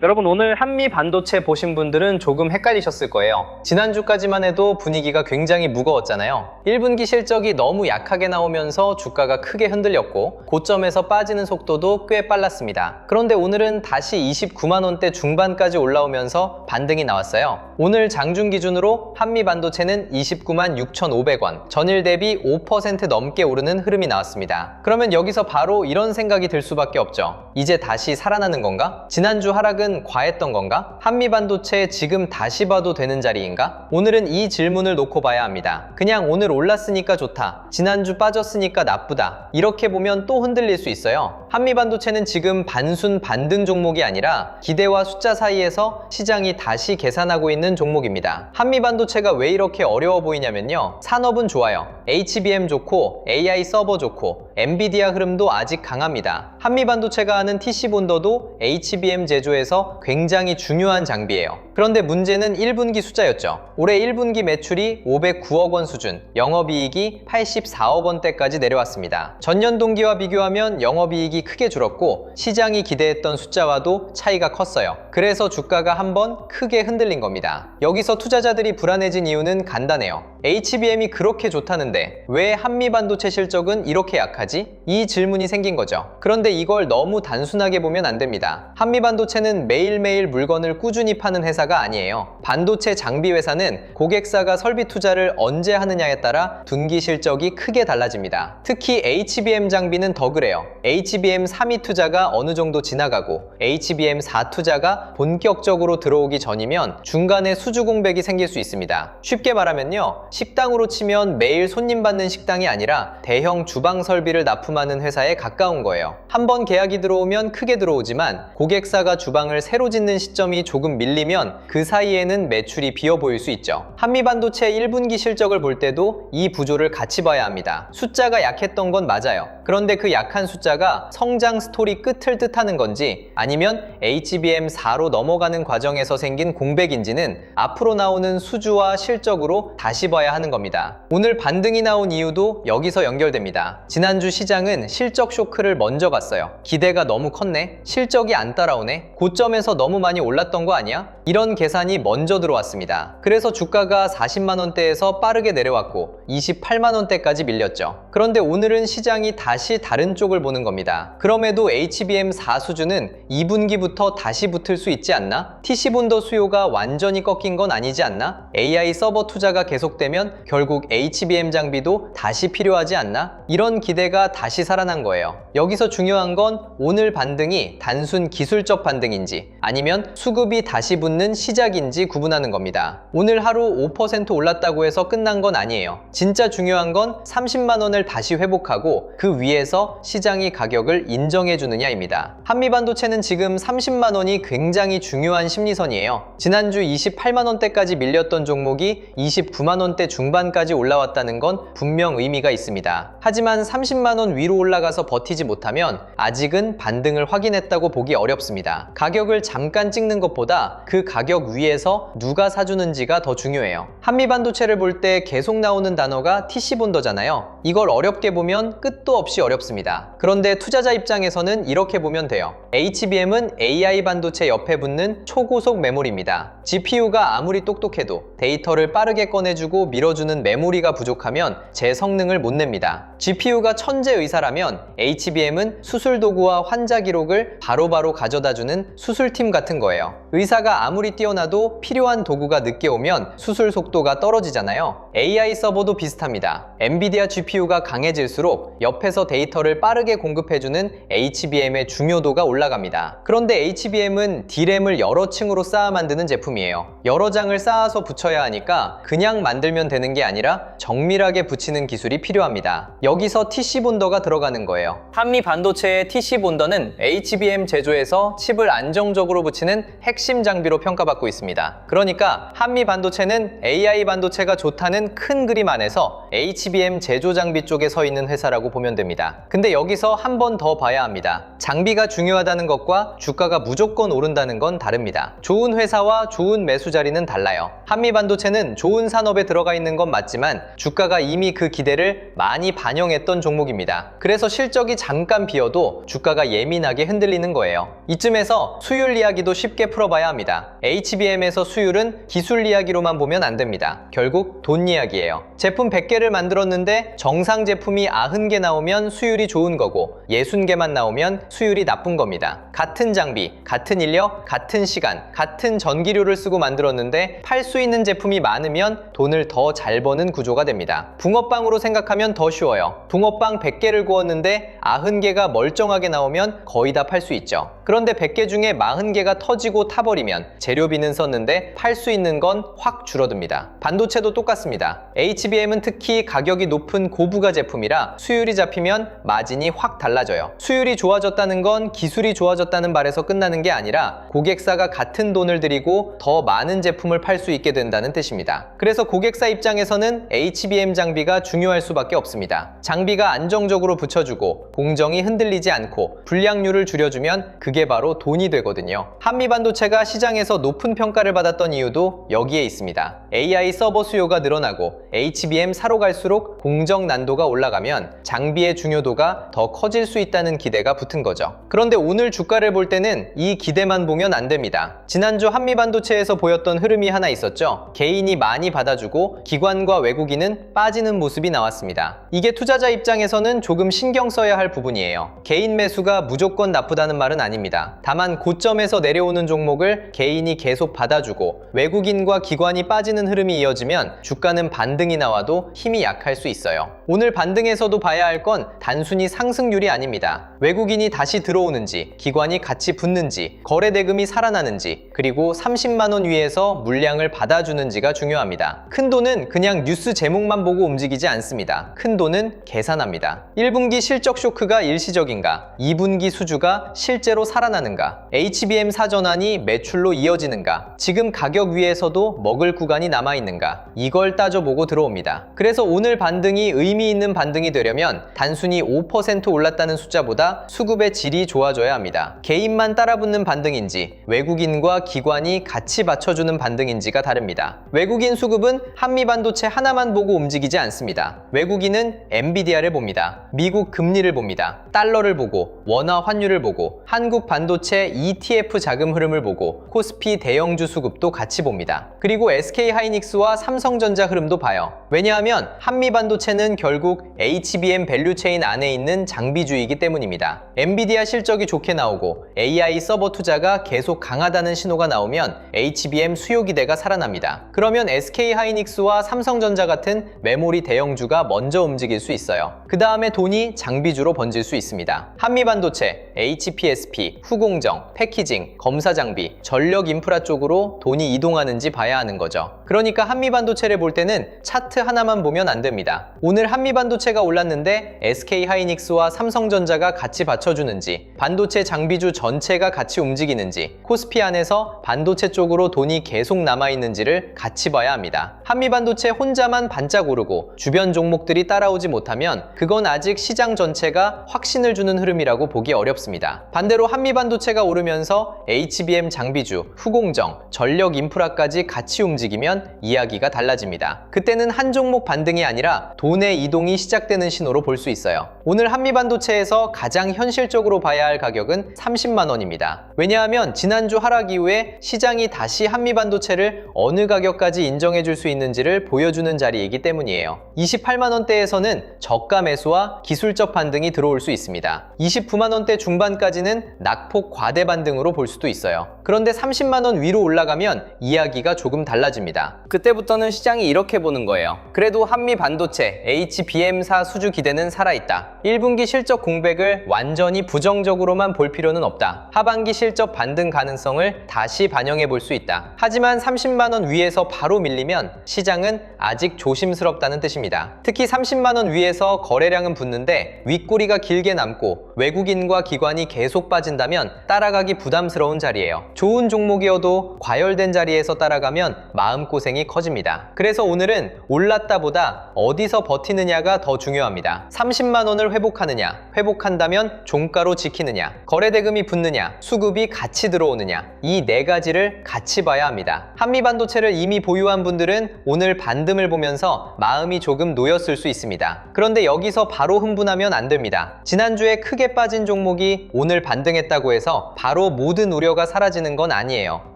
여러분, 오늘 한미 반도체 보신 분들은 조금 헷갈리셨을 거예요. 지난주까지만 해도 분위기가 굉장히 무거웠잖아요. 1분기 실적이 너무 약하게 나오면서 주가가 크게 흔들렸고 고점에서 빠지는 속도도 꽤 빨랐습니다. 그런데 오늘은 다시 29만 원대 중반까지 올라오면서 반등이 나왔어요. 오늘 장중 기준으로 한미 반도체는 29만 6,500원, 전일 대비 5% 넘게 오르는 흐름이 나왔습니다. 그러면 여기서 바로 이런 생각이 들 수밖에 없죠. 이제 다시 살아나는 건가? 지난주 하락은 과했던 건가? 한미 반도체 지금 다시 봐도 되는 자리인가? 오늘은 이 질문을 놓고 봐야 합니다. 그냥 오늘 올랐으니까 좋다, 지난주 빠졌으니까 나쁘다, 이렇게 보면 또 흔들릴 수 있어요. 한미 반도체는 지금 반순 반등 종목이 아니라 기대와 숫자 사이에서 시장이 다시 계산하고 있는 종목입니다. 한미 반도체가 왜 이렇게 어려워 보이냐면요, 산업은 좋아요. HBM 좋고 AI 서버 좋고 엔비디아 흐름도 아직 강합니다. 한미 반도체가 하는 TC본더도 HBM 제조에서 굉장히 중요한 장비예요. 그런데 문제는 1분기 숫자였죠. 올해 1분기 매출이 509억 원 수준, 영업이익이 84억 원대까지 내려왔습니다. 전년 동기와 비교하면 영업이익이 크게 줄었고 시장이 기대했던 숫자와도 차이가 컸어요. 그래서 주가가 한번 크게 흔들린 겁니다. 여기서 투자자들이 불안해진 이유는 간단해요. HBM이 그렇게 좋다는데 왜 한미 반도체 실적은 이렇게 약하지? 이 질문이 생긴 거죠. 그런데 이걸 너무 단순하게 보면 안 됩니다. 한미 반도체는 매일매일 물건을 꾸준히 파는 회사가 아니에요. 반도체 장비 회사는 고객사가 설비 투자를 언제 하느냐에 따라 분기 실적이 크게 달라집니다. 특히 HBM 장비는 더 그래요. HBM 3위 투자가 어느 정도 지나가고 HBM 4 투자가 본격적으로 들어오기 전이면 중간에 수주 공백이 생길 수 있습니다. 쉽게 말하면요, 식당으로 치면 매일 손님 받는 식당이 아니라 대형 주방 설비를 납품하는 회사에 가까운 거예요. 한번 계약이 들어오면 크게 들어오지만 고객사가 주방을 새로 짓는 시점이 조금 밀리면 그 사이에는 매출이 비어 보일 수 있죠. 한미 반도체 1분기 실적을 볼 때도 이 구조를 같이 봐야 합니다. 숫자가 약했던 건 맞아요. 그런데 그 약한 숫자가 성장 스토리 끝을 뜻하는 건지 아니면 HBM4로 넘어가는 과정에서 생긴 공백인지는 앞으로 나오는 수주와 실적으로 다시 봐야 하는 겁니다. 오늘 반등이 나온 이유도 여기서 연결됩니다. 지난주 시장은 실적 쇼크를 먼저 봤어요. 기대가 너무 컸네? 실적이 안 따라오네? 고점에서 너무 많이 올랐던 거 아니야? 이런 계산이 먼저 들어왔습니다. 그래서 주가가 40만 원대에서 빠르게 내려왔고 28만 원대까지 밀렸죠. 그런데 오늘은 시장이 다시 다른 쪽을 보는 겁니다. 그럼에도 HBM4 수준은 2분기부터 다시 붙을 수 있지 않나? TC본더 수요가 완전히 꺾인 건 아니지 않나? AI 서버 투자가 계속되면 결국 HBM 장비도 다시 필요하지 않나? 이런 기대가 다시 살아난 거예요. 여기서 중요한 건 오늘 반등이 단순 기술적 반등인지 아니면 수급이 다시 붙는 시작인지 구분하는 겁니다. 오늘 하루 5% 올랐다고 해서 끝난 건 아니에요. 진짜 중요한 건 30만 원을 다시 회복하고 그 위에서 시장이 가격을 인정해 주느냐입니다. 한미 반도체는 지금 30만 원이 굉장히 중요한 심리선이에요. 지난주 28만 원대까지 밀렸던 종목이 29만 원대 중반까지 올라왔다는 건 분명 의미가 있습니다. 하지만 30만 원 위로 올라가서 버티지 못하면 아직은 반등을 확인했다고 보기 어렵습니다. 가격을 잠깐 찍는 것보다 그 가격 위에서 누가 사주는지가 더 중요해요. 한미 반도체를 볼 때 계속 나오는 단어가 TC본더잖아요. 이걸 어렵게 보면 끝도 없이 어렵습니다. 그런데 투자자 입장에서는 이렇게 보면 돼요. HBM은 AI 반도체 옆에 붙는 초고속 메모리입니다. GPU가 아무리 똑똑해도 데이터를 빠르게 꺼내주고 밀어주는 메모리가 부족하면 제 성능을 못 냅니다. GPU가 천재의사라면 HBM은 수술 도구와 환자 기록을 바로바로 가져다주는 수술팀 같은 거예요. 의사가 아무리 뛰어나도 필요한 도구가 늦게 오면 수술 속도가 떨어지잖아요. AI 서버도 비슷합니다. 엔비디아 GPU가 강해질수록 옆에서 데이터를 빠르게 공급해주는 HBM의 중요도가 올라갑니다. 그런데 HBM은 D램을 여러 층으로 쌓아 만드는 제품이에요. 여러 장을 쌓아서 붙여야 하니까 그냥 만들면 되는 게 아니라 정밀하게 붙이는 기술이 필요합니다. 여기서 TC본더가 들어가는 거예요. 한미 반도체의 TC본더는 HBM 제조에서 칩을 안정적으로 붙이는 핵심 장비로 평가받고 있습니다. 그러니까 한미 반도체는 AI 반도체가 좋다는 큰 그림 안에서 HBM 제조 장비 쪽에 서 있는 회사라고 보면 됩니다. 근데 여기서 한 번 더 봐야 합니다. 장비가 중요하다는 것과 주가가 무조건 오른다는 건 다릅니다. 좋은 회사와 좋은 매수 자리는 달라요. 한미 반도체는 좋은 산업에 들어가 있는 건 맞지만 주가가 이미 그 기대를 많이 반영했던 종목입니다. 그래서 실적이 잠깐 비어도 있어도 주가가 예민하게 흔들리는 거예요. 이쯤에서 수율 이야기도 쉽게 풀어봐야 합니다. HBM에서 수율은 기술 이야기로만 보면 안 됩니다. 결국 돈 이야기예요. 제품 100개를 만들었는데 정상 제품이 90개 나오면 수율이 좋은 거고 60개만 나오면 수율이 나쁜 겁니다. 같은 장비, 같은 인력, 같은 시간, 같은 전기료를 쓰고 만들었는데 팔 수 있는 제품이 많으면 돈을 더 잘 버는 구조가 됩니다. 붕어빵으로 생각하면 더 쉬워요. 붕어빵 100개를 구웠는데 90개가 멀쩡하게 나오면 거의 다 팔 수 있죠. 그런데 100개 중에 40개가 터지고 타버리면 재료비는 썼는데 팔 수 있는 건 확 줄어듭니다. 반도체도 똑같습니다. HBM은 특히 가격이 높은 고부가 제품이라 수율이 잡히면 마진이 확 달라져요. 수율이 좋아졌다는 건 기술이 좋아졌다는 말에서 끝나는 게 아니라 고객사가 같은 돈을 들이고 더 많은 제품을 팔 수 있게 된다는 뜻입니다. 그래서 고객사 입장에서는 HBM 장비가 중요할 수밖에 없습니다. 장비가 안정적으로 붙여주고 공정이 흔들리지 않고 불량률을 줄여주면 그게 바로 돈이 되거든요. 한미반도체가 시장에서 높은 평가를 받았던 이유도 여기에 있습니다. AI 서버 수요가 늘어나고 HBM 사로 갈수록 공정 난도가 올라가면 장비의 중요도가 더 커질 수 있다는 기대가 붙은 거죠. 그런데 오늘 주가를 볼 때는 이 기대만 보면 안 됩니다. 지난주 한미반도체에서 보였던 흐름이 하나 있었죠. 개인이 많이 받아주고 기관과 외국인은 빠지는 모습이 나왔습니다. 이게 투자자 입장에서는 조금 신경 써야 할 부분이에요. 개인 매수가 무조건 나쁘다는 말은 아닙니다. 다만 고점에서 내려오는 종목을 개인이 계속 받아주고 외국인과 기관이 빠지는 흐름이 이어지면 주가는 반등이 나와도 힘이 약할 수 있어요. 오늘 반등에서도 봐야 할 건 단순히 상승률이 아닙니다. 외국인이 다시 들어오는지, 기관이 같이 붙는지, 거래 대금이 살아나는지, 그리고 30만 원 위에서 물량을 받아주는지가 중요합니다. 큰 돈은 그냥 뉴스 제목만 보고 움직이지 않습니다. 큰 돈은 계산합니다. 1분기 실적 쇼크가 일시적인가? 2분기 수주가 실제로 살아나는가? HBM 사전환이 매출로 이어지는가? 지금 가격 위에서도 먹을 구간이 남아있는가? 이걸 따져보고 들어옵니다. 그래서 오늘 반등이 의미 있는 반등이 되려면 단순히 5% 올랐다는 숫자보다 수급의 질이 좋아져야 합니다. 개인만 따라붙는 반등인지 외국인과 기관이 같이 받쳐주는 반등인지가 다릅니다. 외국인 수급은 한미반도체 하나만 보고 움직이지 않습니다. 외국인은 엔비디아를 봅니다. 미국 금리를 봅니다. 달러를 보고 원화 환율을 보고 한국 반도체 ETF 자금 흐름을 보고 코스피 대형주 수급도 같이 봅니다. 그리고 SK하이닉스와 삼성전자 흐름도 봐요. 왜냐하면 한미반도체는 결국 HBM 밸류체인 안에 있는 장비주이기 때문입니다. 엔비디아 실적이 좋게 나오고 AI 서버 투자가 계속 강하다는 신호가 나오면 HBM 수요 기대가 살아납니다. 그러면 SK하이닉스와 삼성전자 같은 메모리 대형주가 먼저 움직일 수 있어요. 그 다음에 돈이 장비주로 번질 수 있습니다. 한미반도체, HPSP, 후공정, 패키징, 검사 장비, 전력 인프라 쪽으로 돈이 이동하는지 봐야 하는 거죠. 그러니까 한미반도체를 볼 때는 차트 하나만 보면 안 됩니다. 오늘 한미반도체가 올랐는데 SK하이닉스와 삼성전자가 같이 받쳐주는지, 반도체 장비주 전체가 같이 움직이는지, 코스피 안에서 반도체 쪽으로 돈이 계속 남아있는지를 같이 봐야 합니다. 한미반도체 혼자만 반짝 오르고 주변 종목들이 따라오지 못하면 그건 아직 시장 전체가 확신을 주는 흐름이라고 보기 어렵습니다. 반대로 한미반도체가 오르면서 HBM 장비주, 후공정, 전력 인프라까지 같이 움직이면 이야기가 달라집니다. 그때는 한 종목 반등이 아니라 돈의 이동이 시작되는 신호로 볼 수 있어요. 오늘 한미반도체에서 가장 현실적으로 봐야 할 가격은 30만 원입니다. 왜냐하면 지난주 하락 이후에 시장이 다시 한미반도체를 어느 가격까지 인정해 줄 수 있는지를 보여주는 자리이기 때문이에요. 28만 원대에서는 저가 매수와 기술적 반등이 들어올 수 있습니다. 29만 원대 중반까지는 낙폭 과대 반등으로 볼 수도 있어요. 그런데 30만 원 위로 올라가면 이야기가 조금 달라집니다. 그때부터는 시장이 이렇게 보는 거예요. 그래도 한미반도체, HBM사 수주 기대는 살아있다. 1분기 실적 공백을 완전히 부정적으로만 볼 필요는 없다. 하반기 실적 반등 가능성을 다시 반영해 볼 수 있다. 하지만 30만 원 위에서 바로 밀리면 시장은 아직 조심스럽다는 뜻입니다. 특히 30만 원 위에서 거래량은 붙는데 윗꼬리가 길게 남고 외국인과 기관이 계속 빠진다면 따라가기 부담스러운 자리예요. 좋은 종목이어도 과열된 자리에서 따라가면 마음고생이 커집니다. 그래서 오늘은 올랐다보다 어디서 버티느냐가 더 중요합니다. 30만 원을 회복하느냐, 회복한다면 종가로 지키느냐, 거래대금이 붙느냐, 수급이 같이 들어오느냐, 이 네 가지를 같이 봐야 합니다. 한미반도체를 이미 보유한 분들은 오늘 반등을 보면서 마음이 조금 놓였을 수 있습니다. 그런데 여기서 바로 흥분하면 안 됩니다. 지난주에 크게 빠진 종목이 오늘 반등했다고 해서 바로 모든 우려가 사라지는 건 아니에요.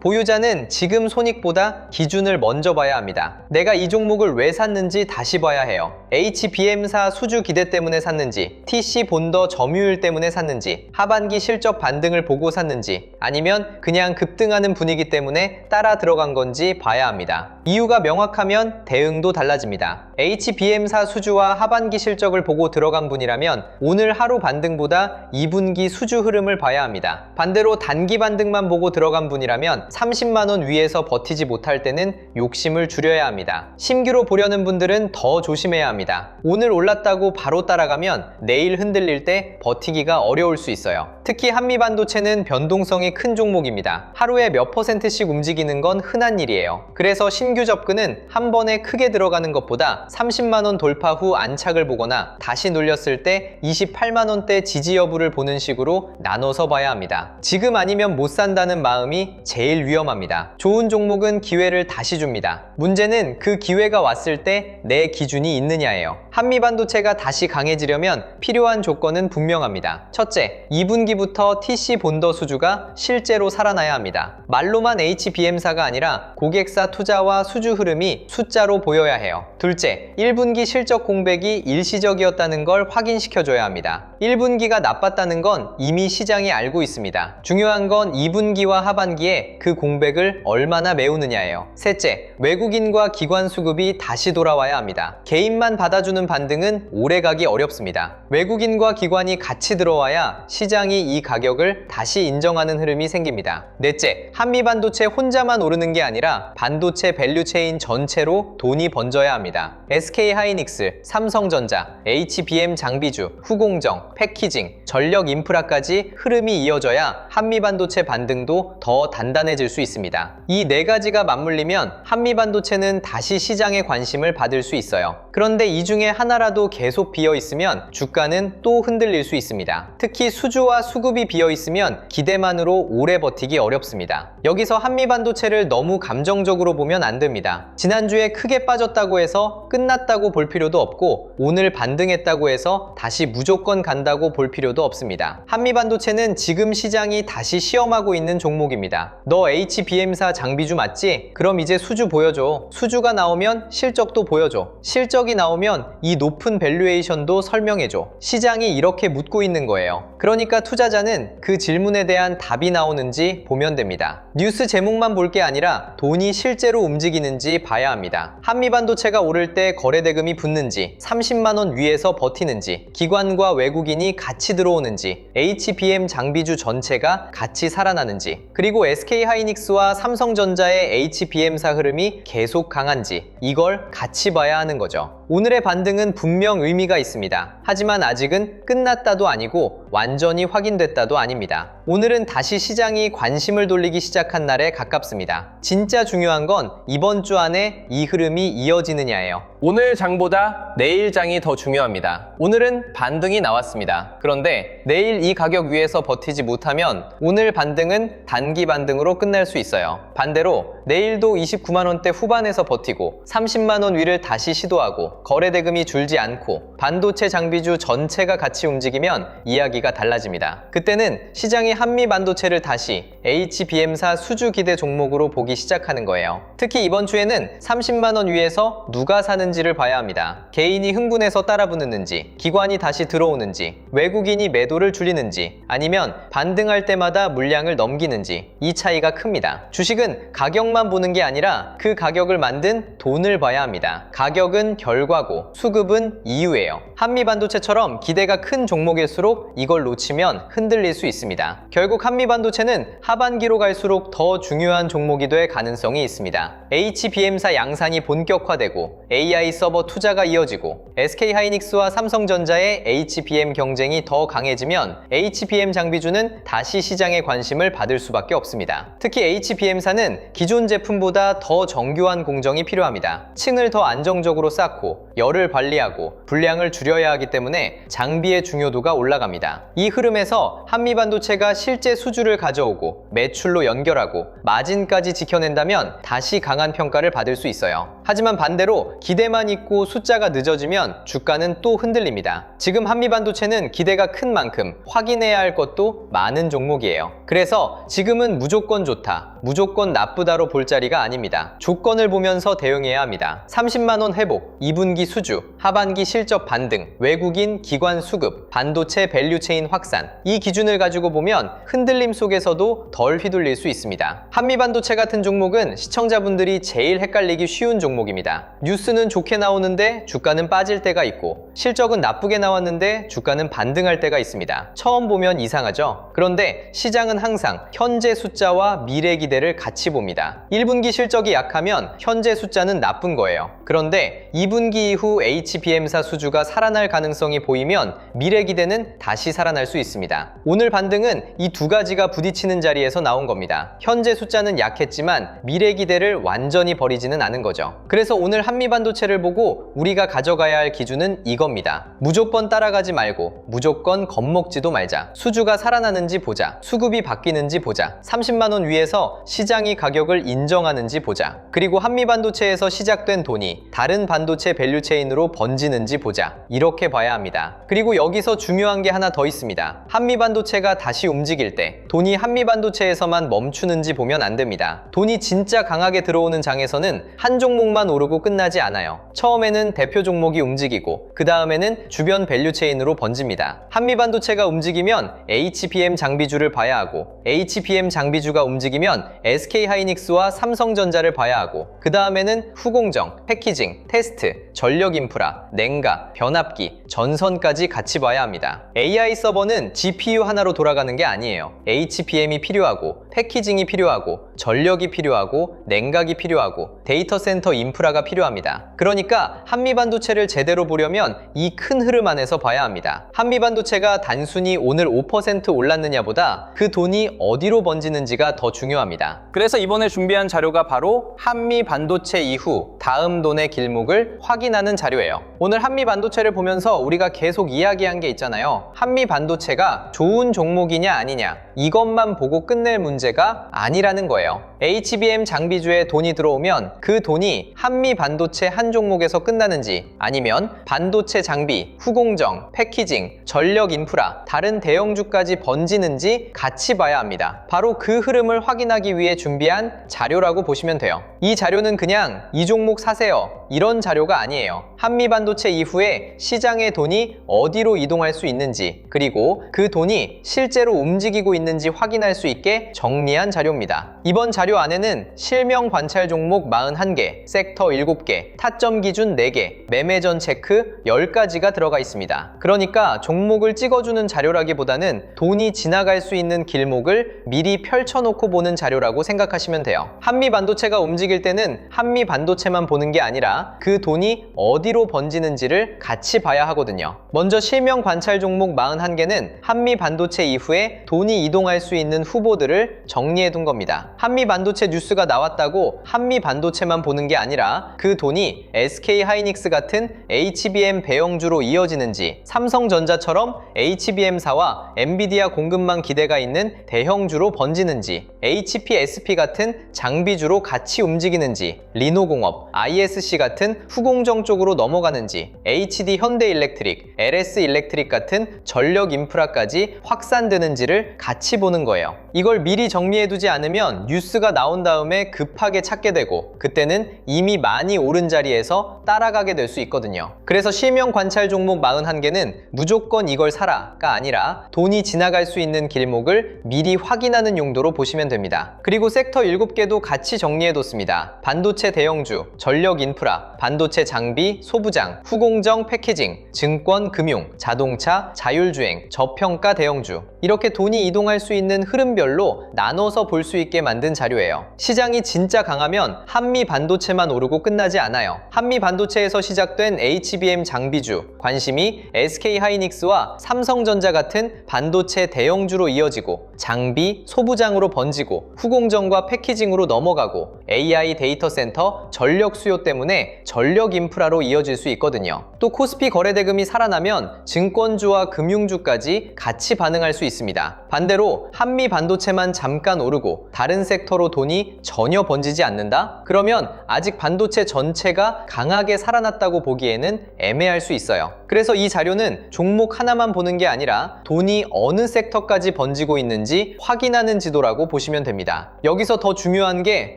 보유자는 지금 손익보다 기준을 먼저 봐야 합니다. 내가 이 종목을 왜 샀는지 다시 봐야 해요. HBM사 수주 기대 때문에 샀는지, TC 본더 점유율 때문에 샀는지, 하반기 실적 반등을 보고 샀는지, 아니면 그냥 급등하는 분위기 때문에 따라 들어간 건지 봐야 합니다. 이유가 명확하면 대응도 달라집니다. HBM사 수주와 하반기 실적을 보고 들어간 분이라면 오늘 하루 반등보다 2분기 수주 흐름을 봐야 합니다. 반대로 단기 반등만 보고 들어간 분이라면 30만 원 위에서 버티지 못할 때는 욕심을 줄여야 합니다. 신규로 보려는 분들은 더 조심해야 합니다. 오늘 올랐다고 바로 따라가면 내일 흔들릴 때 버티기가 어려울 수 있어요. 특히 한미반도체는 변동성이 큰 종목입니다. 하루에 몇 %씩 움직이는 건 흔한 일이에요. 그래서 신규 접근은 한 번에 크게 들어가는 것보다 30만 원 돌파 후 안착을 보거나 다시 눌렸을 때 28만 원대 지지 여부를 보는 식으로 나눠서 봐야 합니다. 지금 아니면 못 산다는 마음이 제일 위험합니다. 좋은 종목은 기회를 다시 줍니다. 문제는 그 기회가 왔을 때 내 기준이 있느냐예요. 한미반도체가 다시 강해지려면 필요한 조건은 분명합니다. 첫째, 2분기부터 TC 본더 수주가 실제로 살아나야 합니다. 말로만 HBM사가 아니라 고객사 투자와 수주 흐름이 숫자로 보여야 해요. 둘째, 1분기 실적 공백이 일시적이었다는 걸 확인시켜줘야 합니다. 1분기가 나빴다는 건 이미 시장이 알고 있습니다. 중요한 건 2분기와 하반기에 그 공백을 얼마나 메우느냐예요. 셋째, 외국인과 기관 수급이 다시 돌아와야 합니다. 개인만 받아주는 반등은 오래가기 어렵습니다. 외국인과 기관이 같이 들어와야 시장이 이 가격을 다시 인정하는 흐름이 생깁니다. 넷째, 한미반도체 혼자만 오르는 게 아니라 반도체 밸류체인 전체로 돈이 번져야 합니다. SK하이닉스, 삼성전자, HBM 장비주, 후공정, 패키징, 전력 인프라까지 흐름이 이어져야 한미반도체 반등도 더 단단해질 수 있습니다. 이 네 가지가 맞물리면 한미반도체는 다시 시장의 관심을 받을 수 있어요. 그런데 이 중에 하나라도 계속 비어 있으면 주가는 또 흔들릴 수 있습니다. 특히 수주와 수급이 비어 있으면 기대만으로 오래 버티기 어렵습니다. 여기서 한미반도체를 너무 감정적으로 보면 안 됩니다. 지난주에 크게 빠졌다고 해서 끝났다고 볼 필요도 없고 오늘 반등했다고 해서 다시 무조건 간다고 볼 필요도 없습니다. 한미반도체는 지금 시장이 다시 시험하고 있는 종목입니다. 너 HBM사 장비주 맞지? 그럼 이제 수주 보여줘. 수주가 나오면 실적도 보여줘. 실적이 나오면 이 높은 밸류에이션도 설명해줘. 시장이 이렇게 묻고 있는 거예요. 그러니까 투자자는 그 질문에 대한 답이 나오는지 보면 됩니다. 뉴스 제목만 볼 게 아니라 돈이 실제로 움직이는지 봐야 합니다. 한미반도체가 오를 때 거래대금이 붙는지, 30만 원 위에서 버티는지, 기관과 외국인이 같이 들어오는지, HBM 장비주 전체가 같이 살아나는지, 그리고 SK하이닉스와 삼성전자의 HBM사 흐름이 계속 강한지, 이걸 같이 봐야 하는 거죠. 오늘의 반등은 분명 의미가 있습니다. 하지만 아직은 끝났다도 아니고 완전히 확인됐다도 아닙니다. 오늘은 다시 시장이 관심을 돌리기 시작한 날에 가깝습니다. 진짜 중요한 건 이번 주 안에 이 흐름이 이어지느냐예요. 오늘 장보다 내일 장이 더 중요합니다. 오늘은 반등이 나왔습니다. 그런데 내일 이 가격 위에서 버티지 못하면 오늘 반등은 단기 반등으로 끝날 수 있어요. 반대로 내일도 29만 원대 후반에서 버티고 30만 원 위를 다시 시도하고 거래대금이 줄지 않고 반도체 장비주 전체가 같이 움직이면 이야기가 달라집니다. 그때는 시장이 한미 반도체를 다시 HBM사 수주 기대 종목으로 보기 시작하는 거예요. 특히 이번 주에는 30만 원 위에서 누가 사는지를 봐야 합니다. 개인이 흥분해서 따라붙는지, 기관이 다시 들어오는지, 외국인이 매도를 줄이는지, 아니면 반등할 때마다 물량을 넘기는지, 이 차이가 큽니다. 주식은 가격 가격만 보는 게 아니라 그 가격을 만든 돈을 봐야 합니다. 가격은 결과고 수급은 이유예요. 한미반도체처럼 기대가 큰 종목일수록 이걸 놓치면 흔들릴 수 있습니다. 결국 한미반도체는 하반기로 갈수록 더 중요한 종목이 될 가능성이 있습니다. HBM사 양산이 본격화되고 AI 서버 투자가 이어지고 SK하이닉스와 삼성전자의 HBM 경쟁이 더 강해지면 HBM 장비주는 다시 시장의 관심을 받을 수밖에 없습니다. 특히 HBM사는 기존 제품보다 더 정교한 공정이 필요합니다. 층을 더 안정적으로 쌓고 열을 관리하고 분량을 줄여야 하기 때문에 장비의 중요도가 올라갑니다. 이 흐름에서 한미반도체가 실제 수주를 가져오고 매출로 연결하고 마진까지 지켜낸다면 다시 강한 평가를 받을 수 있어요. 하지만 반대로 기대만 있고 숫자가 늦어지면 주가는 또 흔들립니다. 지금 한미반도체는 기대가 큰 만큼 확인해야 할 것도 많은 종목이에요. 그래서 지금은 무조건 좋다, 무조건 나쁘다로 볼 자리가 아닙니다. 조건을 보면서 대응해야 합니다. 30만원 회복, 2분기 수주, 하반기 실적 반등, 외국인 기관 수급, 반도체 밸류체인 확산, 이 기준을 가지고 보면 흔들림 속에서도 덜 휘둘릴 수 있습니다. 한미반도체 같은 종목은 시청자분들이 제일 헷갈리기 쉬운 종목입니다. 뉴스는 좋게 나오는데 주가는 빠질 때가 있고 실적은 나쁘게 나왔는데 주가는 반등할 때가 있습니다. 처음 보면 이상하죠? 그런데 시장은 항상 현재 숫자와 미래 기대를 같이 봅니다. 1분기 실적이 약하면 현재 숫자는 나쁜 거예요. 그런데 2분기 이후 HBM사 수주가 살아날 가능성이 보이면 미래 기대는 다시 살아날 수 있습니다. 오늘 반등은 이 두 가지가 부딪히는 자리에서 나온 겁니다. 현재 숫자는 약했지만 미래 기대를 완전히 버리지는 않은 거죠. 그래서 오늘 한미반도체를 보고 우리가 가져가야 할 기준은 이겁니다. 무조건 따라가지 말고 무조건 겁먹지도 말자. 수주가 살아나는지 보자. 수급이 바뀌는지 보자. 30만원 위에서 시장이 가격을 인정하는지 보자. 그리고 한미반도체에서 시작된 돈이 다른 반도체 밸류체인으로 번지는지 보자. 이렇게 봐야 합니다. 그리고 여기서 중요한 게 하나 더 있습니다. 한미반도체가 다시 움직일 때 돈이 한미반도체에서만 멈추는지 보면 안 됩니다. 돈이 진짜 강하게 들어오는 장에서는 한 종목만 오르고 끝나지 않아요. 처음에는 대표 종목이 움직이고 그 다음에는 주변 밸류체인으로 번집니다. 한미반도체가 움직이면 HBM 장비주를 봐야 하고 HBM 장비주가 움직이면 SK하이닉스와 삼성전자를 봐야 하고 그 다음에는 후공정, 패키징, 테스트, 전력 인프라, 냉각, 변압기, 전선까지 같이 봐야 합니다. AI 서버는 GPU 하나로 돌아가는 게 아니에요. HBM이 필요하고 패키징이 필요하고 전력이 필요하고 냉각이 필요하고 데이터 센터 인프라가 필요합니다. 그러니까 한미반도체를 제대로 보려면 이 큰 흐름 안에서 봐야 합니다. 한미반도체가 단순히 오늘 5% 올랐느냐보다 그 돈이 어디로 번지는지가 더 중요합니다. 그래서 이번에 준비한 자료가 바로 한미반도체 이후 다음 돈의 길목을 확인하는 자료예요. 오늘 한미반도체를 보면서 우리가 계속 이야기한 게 있잖아요. 한미반도체가 좋은 종목이냐 아니냐 이것만 보고 끝낼 문제가 아니라는 거예요. HBM 장비주에 돈이 들어오면 그 돈이 한미반도체 한 종목에서 끝나는지 아니면 반도체 장비, 후공정, 패키징, 전력 인프라, 다른 대형주까지 번지는지 같이 봐야 합니다. 바로 그 흐름을 확인하기 위해 준비한 자료라고 보시면 돼요. 이 자료는 그냥 이 종목 사세요 이런 자료가 아니에요. 한미반도체 이후에 시장의 돈이 어디로 이동할 수 있는지 그리고 그 돈이 실제로 움직이고 있는지 확인할 수 있게 정리한 자료입니다. 이번 자료 안에는 실명 관찰 종목 41개, 섹터 7개, 타점 기준 4개, 매매전 체크 10가지가 들어가 있습니다. 그러니까 종목을 찍어주는 자료라기보다는 돈이 지나갈 수 있는 길목을 미리 펼쳐놓고 보는 자료라고 생각하시면 돼요. 한미반도체가 움직일 때는 한미반도체만 보는 게 아니라 그 돈이 어디로 번지는지를 같이 봐야 하거든요. 먼저 실명 관찰 종목 41개는 한미반도체 이후에 돈이 이동할 수 있는 후보들을 정리해 둔 겁니다. 한미반도체 뉴스가 나왔다고 한미반도체만 보는 게 아니라 그 돈이 SK하이닉스 같은 HBM 배형주로 이어지는지 삼성전자처럼 HBM사와 엔비디아 공급망 기대가 있는 대형주로 번지는지 HPSP 같은 장비주로 같이 움직이는지 리노공업, ISC 같은 후공정 쪽으로 넘어가는지 HD 현대일렉트릭, LS일렉트릭 같은 전력 인프라까지 확산되는지를 같이 보는 거예요. 이걸 미리 정리해두지 않으면 뉴스가 나온 다음에 급하게 찾게 되고 그때는 이미 많이 오른 자리에서 따라가게 될 수 있거든요. 그래서 실명 관찰 종목 41개는 무조건 이걸 사라가 아니라 돈이 지나갈 수 있는 길목을 미리 확인하는 용도로 보시면 됩니다. 됩니다. 그리고 섹터 7개도 같이 정리해뒀습니다. 반도체 대형주, 전력 인프라, 반도체 장비, 소부장, 후공정 패키징, 증권, 금융, 자동차, 자율주행, 저평가 대형주. 이렇게 돈이 이동할 수 있는 흐름별로 나눠서 볼 수 있게 만든 자료예요. 시장이 진짜 강하면 한미 반도체만 오르고 끝나지 않아요. 한미 반도체에서 시작된 HBM 장비주, 관심이 SK하이닉스와 삼성전자 같은 반도체 대형주로 이어지고 장비, 소부장으로 번지고 후공정과 패키징으로 넘어가고 AI 데이터 센터, 전력 수요 때문에 전력 인프라로 이어질 수 있거든요. 또 코스피 거래대금이 살아나면 증권주와 금융주까지 같이 반응할 수 있습니다. 반대로 한미 반도체만 잠깐 오르고 다른 섹터로 돈이 전혀 번지지 않는다? 그러면 아직 반도체 전체가 강하게 살아났다고 보기에는 애매할 수 있어요. 그래서 이 자료는 종목 하나만 보는 게 아니라 돈이 어느 섹터까지 번지고 있는지 확인하는 지도라고 보시면 됩니다. 여기서 더 중요한 게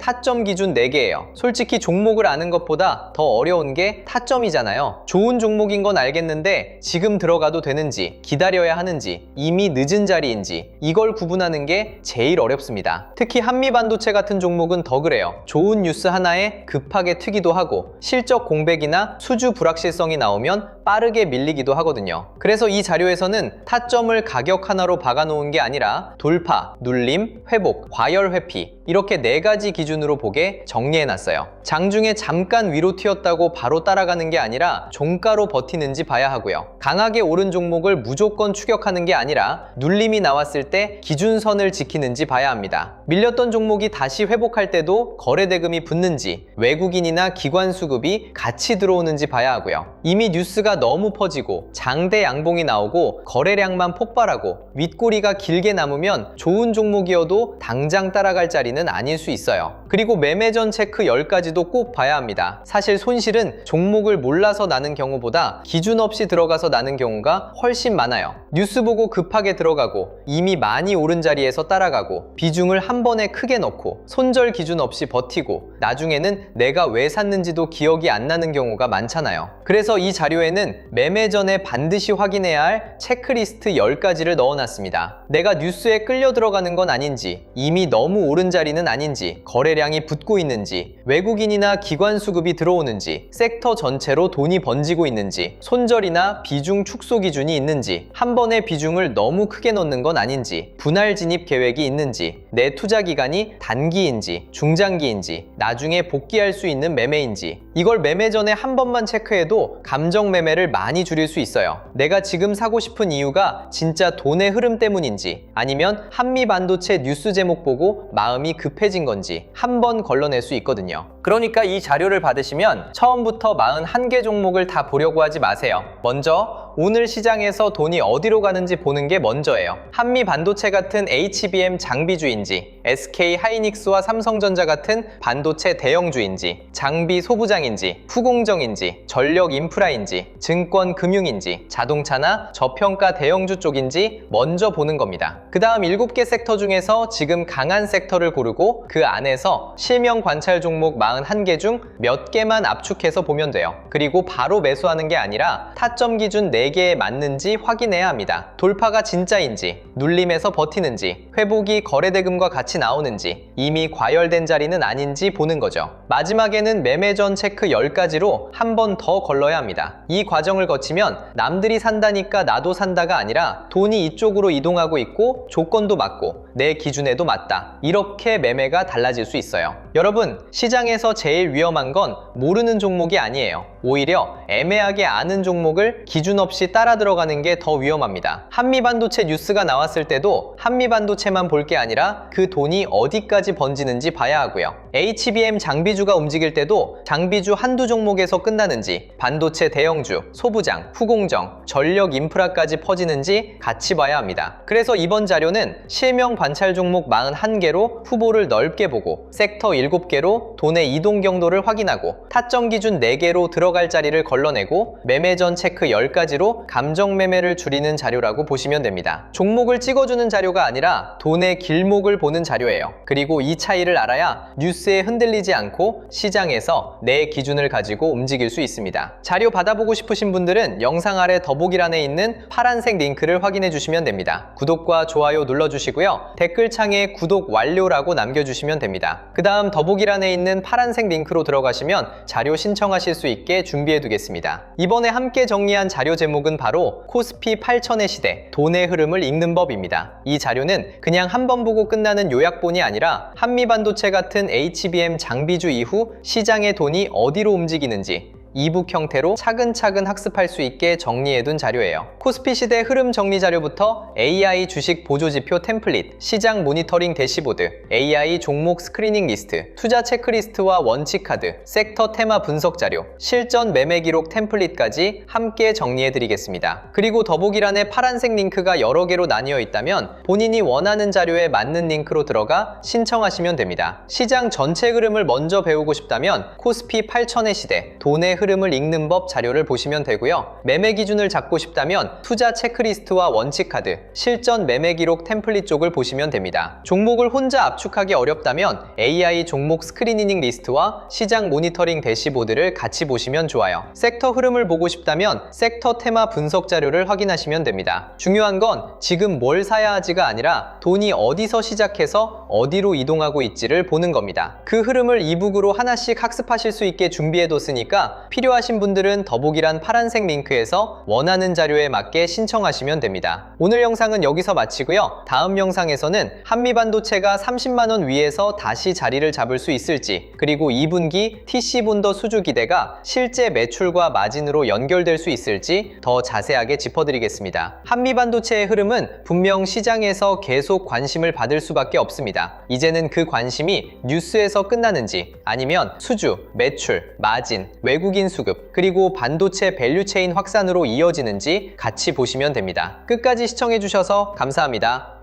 타점 기준 4개예요. 솔직히 종목을 아는 것보다 더 어려운 게 타점이잖아요. 좋은 종목인 건 알겠는데 지금 들어가도 되는지, 기다려야 하는지, 이미 늦은 자리인지 이걸 구분하는 게 제일 어렵습니다. 특히 한미반도체 같은 종목은 더 그래요. 좋은 뉴스 하나에 급하게 트기도 하고 실적 공백이나 수주 불확실성이 나오면 빠르게 밀리기도 하거든요. 그래서 이 자료에서는 타점을 가격 하나로 박아놓은 게 아니라 돌파, 눌림, 회복, 과열 회피 이렇게 4가지 기준으로 보게 정리해놨어요. 장중에 잠깐 위로 튀었다고 바로 따라가는 게 아니라 종가로 버티는지 봐야 하고요. 강하게 오른 종목을 무조건 추격하는 게 아니라 눌림이 나왔을 때 기준선을 지키는지 봐야 합니다. 밀렸던 종목이 다시 회복할 때도 거래대금이 붙는지 외국인이나 기관 수급이 같이 들어오는지 봐야 하고요. 이미 뉴스가 너무 퍼지고 장대 양봉이 나오고 거래량만 폭발하고 윗꼬리가 길게 남으면 좋은 종목이어도 당장 따라갈 자리는 아닐 수 있어요. 그리고 매매전 체크 10가지도 꼭 봐야 합니다. 사실 손실은 종목을 몰라서 나는 경우보다 기준 없이 들어가서 나는 경우가 훨씬 많아요. 뉴스 보고 급하게 들어가고 이미 많이 오른 자리에서 따라가고 비중을 한 번에 크게 넣고 손절 기준 없이 버티고 나중에는 내가 왜 샀는지도 기억이 안 나는 경우가 많잖아요. 그래서 이 자료에는 매매 전에 반드시 확인해야 할 체크리스트 10가지를 넣어놨습니다. 내가 뉴스에 끌려 들어가는 건 아닌지, 이미 너무 오른 자리는 아닌지, 거래량이 붙고 있는지, 외국인이나 기관 수급이 들어오는지, 섹터 전체로 돈이 번지고 있는지, 손절이나 비중 축소 기준이 있는지, 한 번에 비중을 너무 크게 넣는 건 아닌지, 분할 진입 계획이 있는지, 내 투자 기간이 단기인지, 중장기인지, 나중에 복귀할 수 있는 매매인지, 이걸 매매 전에 한 번만 체크해도 감정 매매를 많이 줄일 수 있어요. 내가 지금 사고 싶은 이유가 진짜 돈의 흐름 때문인지 아니면 한미 반도체 뉴스 제목 보고 마음이 급해진 건지 한 번 걸러낼 수 있거든요. 그러니까 이 자료를 받으시면 처음부터 41개 종목을 다 보려고 하지 마세요. 먼저 오늘 시장에서 돈이 어디로 가는지 보는 게 먼저예요. 한미 반도체 같은 HBM 장비주인지, SK 하이닉스와 삼성전자 같은 반도체 대형주인지, 장비 소부장인지, 후공정인지, 전력 인프라인지, 증권 금융인지, 자동차나 저평가 대형주 쪽인지 먼저 보는 겁니다. 그 다음 7개 섹터 중에서 지금 강한 섹터를 고르고 그 안에서 실명 관찰 종목 41개 중 몇 개만 압축해서 보면 돼요. 그리고 바로 매수하는 게 아니라 타점 기준 4개에 맞는지 확인해야 합니다. 돌파가 진짜인지, 눌림에서 버티는지, 회복이 거래대금과 같이 나오는지, 이미 과열된 자리는 아닌지 보는 거죠. 마지막에는 매매전 체크 10가지로 한 번 더 걸러야 합니다. 이 과정을 거치면 남들이 산다니까 나도 산다가 아니라 돈이 이쪽으로 이동하고 있고 조건도 맞고 내 기준에도 맞다. 이렇게 매매가 달라질 수 있어요. 여러분, 시장에서 제일 위험한 건 모르는 종목이 아니에요. 오히려 애매하게 아는 종목을 기준 없이 따라 들어가는 게 더 위험합니다. 한미반도체 뉴스가 나왔을 때도 한미반도체만 볼 게 아니라 그 돈이 어디까지 번지는지 봐야 하고요. HBM 장비주가 움직일 때도 장비주 한두 종목에서 끝나는지, 반도체 대형주, 소부장, 후공정, 전력 인프라까지 퍼지는지 같이 봐야 합니다. 그래서 이번 자료는 실명 관찰 종목 41개로 후보를 넓게 보고 섹터 7개로 돈의 이동 경로를 확인하고 타점 기준 4개로 들어갈 자리를 걸러내고 매매전 체크 10가지로 감정 매매를 줄이는 자료라고 보시면 됩니다. 종목을 찍어주는 자료가 아니라 돈의 길목을 보는 자료예요. 그리고 이 차이를 알아야 뉴스에 흔들리지 않고 시장에서 내 기준을 가지고 움직일 수 있습니다. 자료 받아보고 싶으신 분들은 영상 아래 더보기란에 있는 파란색 링크를 확인해 주시면 됩니다. 구독과 좋아요 눌러주시고요. 댓글창에 구독 완료라고 남겨주시면 됩니다. 그 다음 더보기란에 있는 파란색 링크로 들어가시면 자료 신청하실 수 있게 준비해두겠습니다. 이번에 함께 정리한 자료 제목은 바로 코스피 8천의 시대, 돈의 흐름을 읽는 법입니다. 이 자료는 그냥 한 번 보고 끝나는 요약본이 아니라 한미반도체 같은 HBM 장비주 이후 시장의 돈이 어디로 움직이는지 이북 형태로 차근차근 학습할 수 있게 정리해둔 자료예요. 코스피 시대 흐름 정리 자료부터 AI 주식 보조지표 템플릿, 시장 모니터링 대시보드, AI 종목 스크리닝 리스트, 투자 체크리스트와 원칙 카드, 섹터 테마 분석 자료, 실전 매매 기록 템플릿까지 함께 정리해드리겠습니다. 그리고 더보기란에 파란색 링크가 여러 개로 나뉘어 있다면 본인이 원하는 자료에 맞는 링크로 들어가 신청하시면 됩니다. 시장 전체 흐름을 먼저 배우고 싶다면 코스피 8천의 시대, 돈의 흐름을 읽는 법 자료를 보시면 되고요. 매매 기준을 잡고 싶다면 투자 체크리스트와 원칙 카드, 실전 매매 기록 템플릿 쪽을 보시면 됩니다. 종목을 혼자 압축하기 어렵다면 AI 종목 스크리닝 리스트와 시장 모니터링 대시보드를 같이 보시면 좋아요. 섹터 흐름을 보고 싶다면 섹터 테마 분석 자료를 확인하시면 됩니다. 중요한 건 지금 뭘 사야 하지가 아니라 돈이 어디서 시작해서 어디로 이동하고 있지를 보는 겁니다. 그 흐름을 이북으로 하나씩 학습하실 수 있게 준비해뒀으니까 필요하신 분들은 더보기란 파란색 링크에서 원하는 자료에 맞게 신청하시면 됩니다. 오늘 영상은 여기서 마치고요. 다음 영상에서는 한미반도체가 30만원 위에서 다시 자리를 잡을 수 있을지, 그리고 2분기 TC본더 수주 기대가 실제 매출과 마진으로 연결될 수 있을지 더 자세하게 짚어드리겠습니다. 한미반도체의 흐름은 분명 시장에서 계속 관심을 받을 수밖에 없습니다. 이제는 그 관심이 뉴스에서 끝나는지 아니면 수주, 매출, 마진, 외국인 수급, 그리고 반도체 밸류체인 확산으로 이어지는지 같이 보시면 됩니다. 끝까지 시청해주셔서 감사합니다.